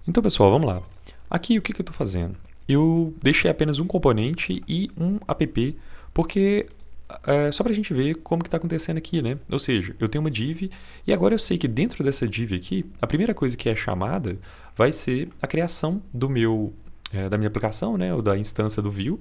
Então, pessoal, vamos lá. Aqui, o que eu estou fazendo? Eu deixei apenas um componente e um app, porque só para a gente ver como que está acontecendo aqui, né? Ou seja, eu tenho uma div e agora eu sei que dentro dessa div aqui, a primeira coisa que é chamada vai ser a criação da minha aplicação, né? Ou da instância do view,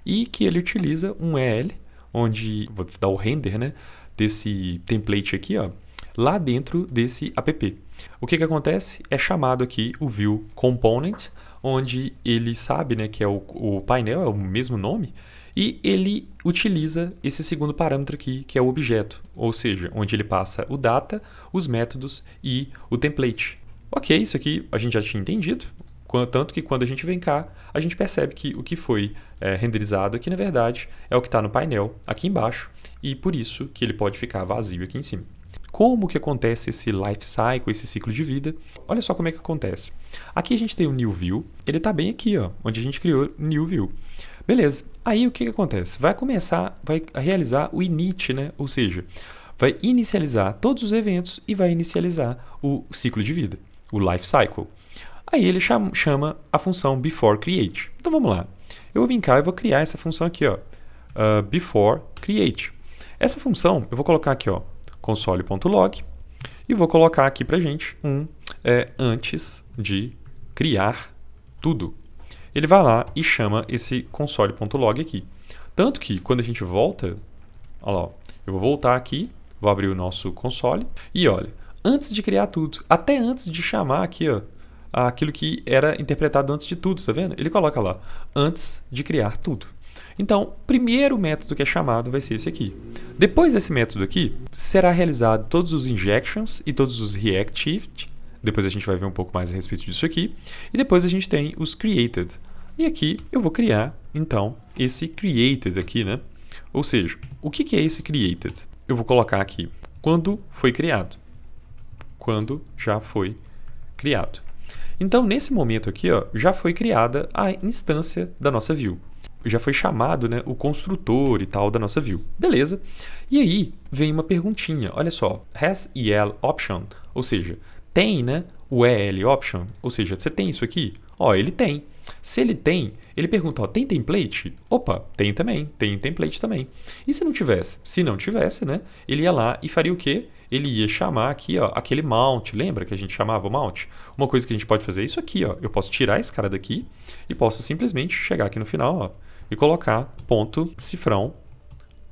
e que ele utiliza um EL, onde vou dar o render, né? Desse template aqui, ó, lá dentro desse app. O que acontece? É chamado aqui o view component, onde ele sabe, né, que é o painel, é o mesmo nome, e ele utiliza esse segundo parâmetro aqui, que é o objeto, ou seja, onde ele passa o data, os métodos e o template. Ok, isso aqui a gente já tinha entendido, tanto que quando a gente vem cá, a gente percebe que o que foi renderizado aqui, na verdade, é o que está no painel aqui embaixo, e por isso que ele pode ficar vazio aqui em cima. Como que acontece esse life cycle, esse ciclo de vida? Olha só como é que acontece. Aqui a gente tem o new view, ele está bem aqui, ó, onde a gente criou new view. Beleza, aí o que acontece? Vai realizar o init, né? Ou seja, vai inicializar todos os eventos e vai inicializar o ciclo de vida, o life cycle. Aí ele chama a função beforeCreate. Então vamos lá. Eu vou vir cá e vou criar essa função aqui, ó, beforeCreate. Essa função eu vou colocar aqui, ó, console.log e vou colocar aqui pra gente antes de criar tudo. Ele vai lá e chama esse console.log aqui. Tanto que quando a gente volta, olha lá, eu vou voltar aqui, vou abrir o nosso console e olha, antes de criar tudo, até antes de chamar aqui, ó, aquilo que era interpretado antes de tudo, tá vendo? Ele coloca lá, antes de criar tudo. Então, o primeiro método que é chamado vai ser esse aqui. Depois desse método aqui, será realizado todos os injections e todos os reactive. Depois a gente vai ver um pouco mais a respeito disso aqui. E depois a gente tem os created. E aqui eu vou criar, então, esse created aqui, né? Ou seja, o que é esse created? Eu vou colocar aqui quando foi criado. Quando já foi criado. Então, nesse momento aqui, ó, já foi criada a instância da nossa view. Já foi chamado, né, o construtor e tal da nossa view. Beleza. E aí vem uma perguntinha. Olha só. Has EL option? Ou seja, tem, né, o EL option? Ou seja, você tem isso aqui? Ó, ele tem. Se ele tem, ele pergunta, ó, tem template? Opa, tem também. Tem template também. E se não tivesse? Se não tivesse, né, ele ia lá e faria o quê? Ele ia chamar aqui, ó, aquele mount. Lembra que a gente chamava o mount? Uma coisa que a gente pode fazer é isso aqui, ó. Eu posso tirar esse cara daqui e posso simplesmente chegar aqui no final, ó, e colocar ponto cifrão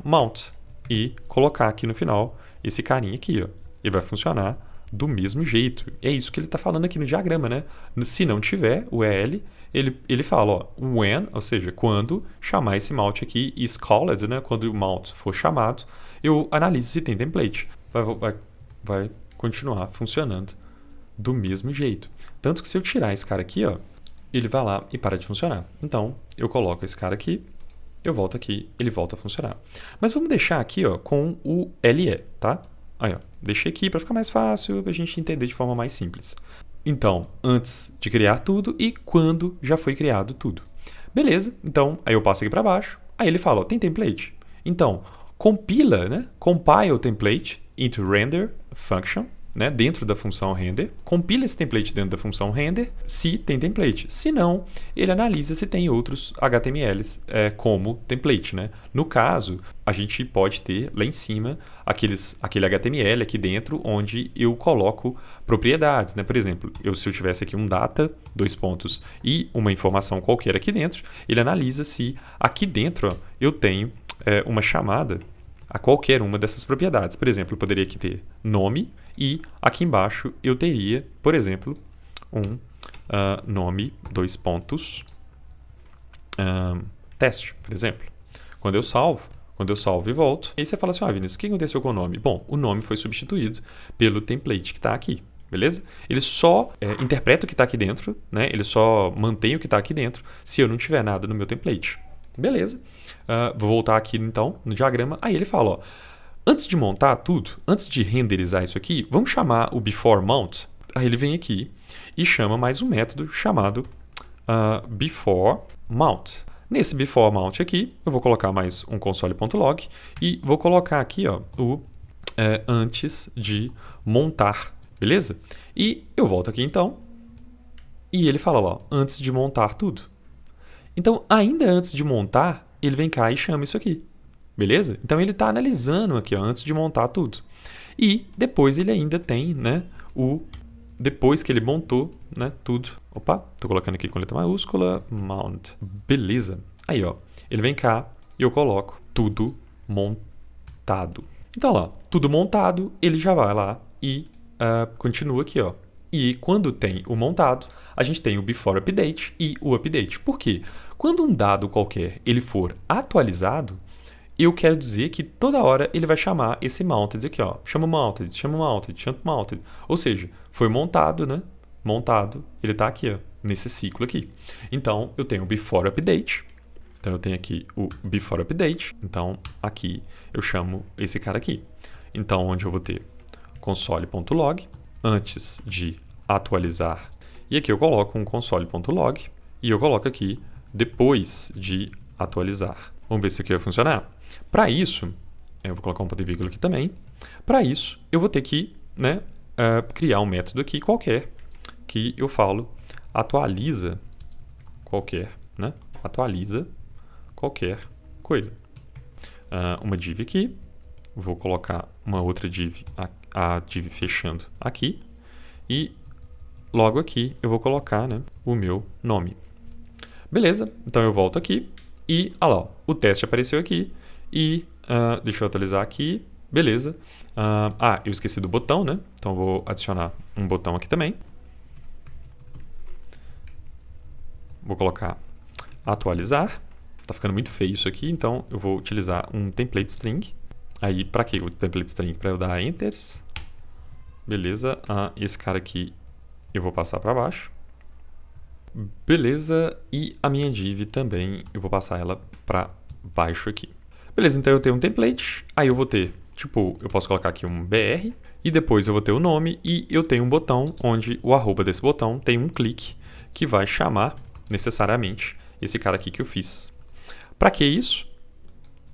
mount e colocar aqui no final esse carinha aqui, ó. Ele vai funcionar do mesmo jeito. É isso que ele está falando aqui no diagrama, né? Se não tiver o EL, ele fala, ó, when, ou seja, quando chamar esse mount aqui is called, né? Quando o mount for chamado, eu analiso se tem template. Vai continuar funcionando do mesmo jeito. Tanto que se eu tirar esse cara aqui, ó, ele vai lá e para de funcionar. Então, eu coloco esse cara aqui, eu volto aqui, ele volta a funcionar. Mas vamos deixar aqui, ó, com o LE, tá? Aí, ó, deixei aqui para ficar mais fácil, para a gente entender de forma mais simples. Então, antes de criar tudo e quando já foi criado tudo. Beleza, então, aí eu passo aqui para baixo, aí ele fala, ó, tem template? Então, compila, né? Compile o template into render function, né, dentro da função render, compila esse template dentro da função render, se tem template. Se não, ele analisa se tem outros HTMLs como template. Né? No caso, a gente pode ter lá em cima aquele HTML aqui dentro onde eu coloco propriedades. Né? Por exemplo, se eu tivesse aqui um data, dois pontos, e uma informação qualquer aqui dentro, ele analisa se aqui dentro, ó, eu tenho uma chamada a qualquer uma dessas propriedades. Por exemplo, eu poderia aqui ter nome e aqui embaixo eu teria, por exemplo, um nome, dois pontos, teste, por exemplo. Quando eu salvo e volto, aí você fala assim, Vinícius, o que aconteceu com o nome? Bom, o nome foi substituído pelo template que está aqui. Beleza? Ele só interpreta o que está aqui dentro, né? Ele só mantém o que está aqui dentro se eu não tiver nada no meu template. Beleza. Vou voltar aqui então no diagrama. Aí ele fala, ó, antes de montar tudo, antes de renderizar isso aqui, vamos chamar o beforeMount. Aí ele vem aqui e chama mais um método chamado beforeMount. Nesse beforeMount aqui, eu vou colocar mais um console.log e vou colocar aqui, ó, o antes de montar, beleza? E eu volto aqui então E ele fala lá, antes de montar tudo. Então, ainda antes de montar, ele vem cá e chama isso aqui. Beleza? Então, ele está analisando aqui, ó, antes de montar tudo. E depois ele ainda tem, né, depois que ele montou, né, tudo. Opa, estou colocando aqui com letra maiúscula, mount. Beleza. Aí, ó, ele vem cá e eu coloco tudo montado. Então, lá, tudo montado, ele já vai lá e continua aqui, ó. E quando tem o montado, a gente tem o before update e o update. Por quê? Quando um dado qualquer ele for atualizado, eu quero dizer que toda hora ele vai chamar esse mounted aqui, ó. Chama mounted, chama mounted, chama mounted. Ou seja, foi montado, né? Montado, ele está aqui, ó, nesse ciclo aqui. Então, eu tenho o before update. Então, eu tenho aqui o before update. Então, aqui eu chamo esse cara aqui. Então, onde eu vou ter console.log antes de atualizar. E aqui eu coloco um console.log e eu coloco aqui depois de atualizar. Vamos ver se isso aqui vai funcionar. Para isso, eu vou colocar um ponto e vírgula aqui também. Para isso, eu vou ter que, né, criar um método aqui qualquer que eu falo atualiza qualquer, né? Atualiza qualquer coisa. Uma div aqui. Vou colocar uma outra div, a div fechando aqui. E logo aqui eu vou colocar, né, o meu nome. Beleza, então eu volto aqui e, olha lá, o teste apareceu aqui e deixa eu atualizar aqui, beleza. Eu esqueci do botão, né, então eu vou adicionar um botão aqui também. Vou colocar atualizar, tá ficando muito feio isso aqui, então eu vou utilizar um template string. Aí, para que o template string? Para eu dar enters. Beleza, esse cara aqui eu vou passar para baixo. Beleza, e a minha div também eu vou passar ela para baixo aqui. Beleza, então eu tenho um template, aí eu vou ter, tipo, eu posso colocar aqui um br, e depois eu vou ter o nome, e eu tenho um botão onde o arroba desse botão tem um clique que vai chamar necessariamente esse cara aqui que eu fiz. Para que isso?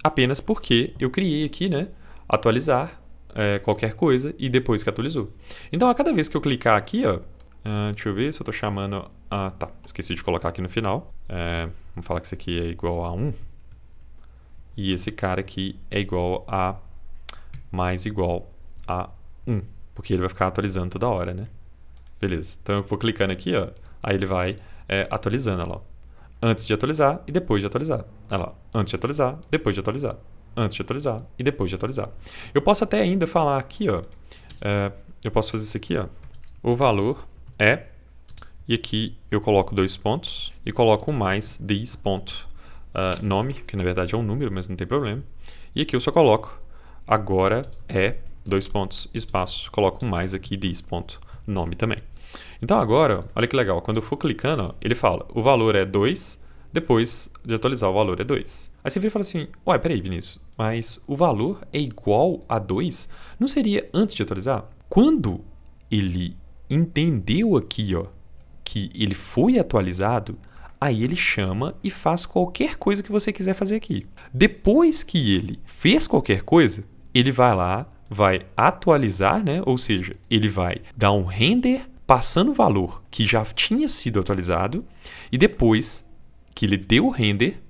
Apenas porque eu criei aqui, né, atualizar qualquer coisa e depois que atualizou. Então, a cada vez que eu clicar aqui, ó, deixa eu ver se eu estou chamando... tá, esqueci de colocar aqui no final. Vamos falar que isso aqui é igual a 1. E esse cara aqui é igual a mais igual a 1. Porque ele vai ficar atualizando toda hora, né? Beleza. Então, eu vou clicando aqui, ó, aí ele vai atualizando, olha lá. Antes de atualizar e depois de atualizar. Olha lá, antes de atualizar, depois de atualizar. Antes de atualizar e depois de atualizar. Eu posso até ainda falar aqui, ó. Eu posso fazer isso aqui, ó. O valor é... E aqui eu coloco 2 pontos e coloco mais this ponto nome, que na verdade é um número, mas não tem problema. E aqui eu só coloco agora é 2 pontos, espaço. Coloco um mais aqui this ponto nome também. Então agora, olha que legal, quando eu for clicando, ó, ele fala, o valor é 2, depois de atualizar o valor é 2. Aí você vira e fala assim, ué, peraí, Vinícius, mas o valor é igual a 2? Não seria antes de atualizar? Quando ele entendeu aqui, ó, que ele foi atualizado, aí ele chama e faz qualquer coisa que você quiser fazer aqui. Depois que ele fez qualquer coisa, ele vai lá, vai atualizar, né? Ou seja, ele vai dar um render passando o valor que já tinha sido atualizado e depois que ele deu o render,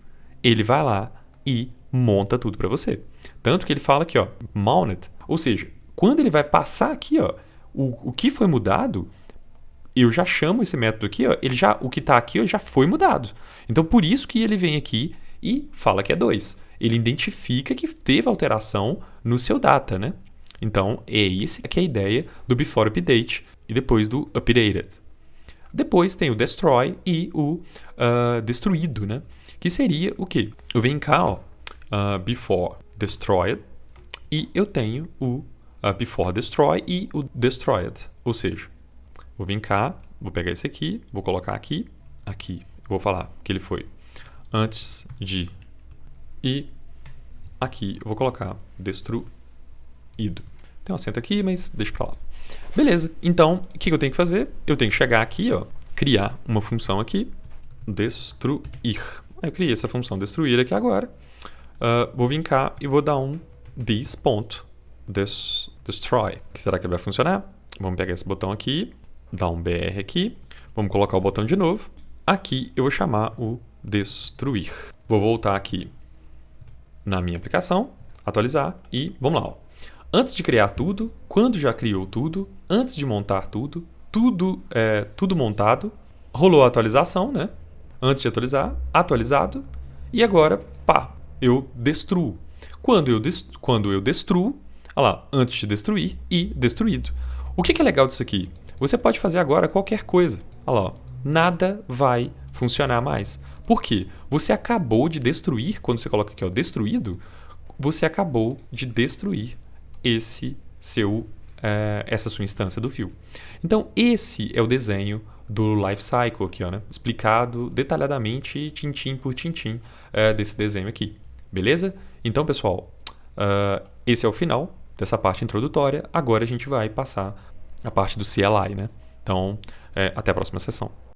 ele vai lá e monta tudo para você. Tanto que ele fala aqui, ó, mounted, ou seja, quando ele vai passar aqui, ó, o que foi mudado, eu já chamo esse método aqui, ó, o que está aqui ó, já foi mudado. Então, por isso que ele vem aqui e fala que é 2. Ele identifica que teve alteração no seu data, né? Então, é esse que é a ideia do before update e depois do updated. Depois tem o destroy e o destruído, né? Que seria o quê? Eu venho cá, ó, before destroyed, e eu tenho o before destroy e o destroyed. Ou seja, vou vir cá, vou pegar esse aqui, vou colocar aqui, vou falar que ele foi antes de, e aqui eu vou colocar destruído. Tem um acento aqui, mas deixa pra lá. Beleza, então o que eu tenho que fazer? Eu tenho que chegar aqui, ó, criar uma função aqui, destruir. Eu criei essa função destruir aqui agora. Vou vir cá e vou dar um this.destroy. Será que ele vai funcionar? Vamos pegar esse botão aqui, dar um BR aqui, Vamos colocar o botão de novo. Aqui eu vou chamar o destruir. Vou voltar aqui na minha aplicação, atualizar e vamos lá. Ó. Antes de criar tudo, quando já criou tudo, antes de montar tudo, tudo montado, rolou a atualização, né? Antes de atualizar, atualizado, e agora, pá, eu destruo. Quando eu destruo, olha lá, antes de destruir e destruído. O que é legal disso aqui? Você pode fazer agora qualquer coisa. Olha lá, ó, nada vai funcionar mais. Por quê? Você acabou de destruir, quando você coloca aqui, ó, destruído, você acabou de destruir essa sua instância do fio. Então, esse é o desenho do lifecycle aqui, ó, né? Explicado detalhadamente, tintim por tintim, desse desenho aqui. Beleza? Então, pessoal, esse é o final dessa parte introdutória. Agora a gente vai passar a parte do CLI, né? Então, até a próxima sessão.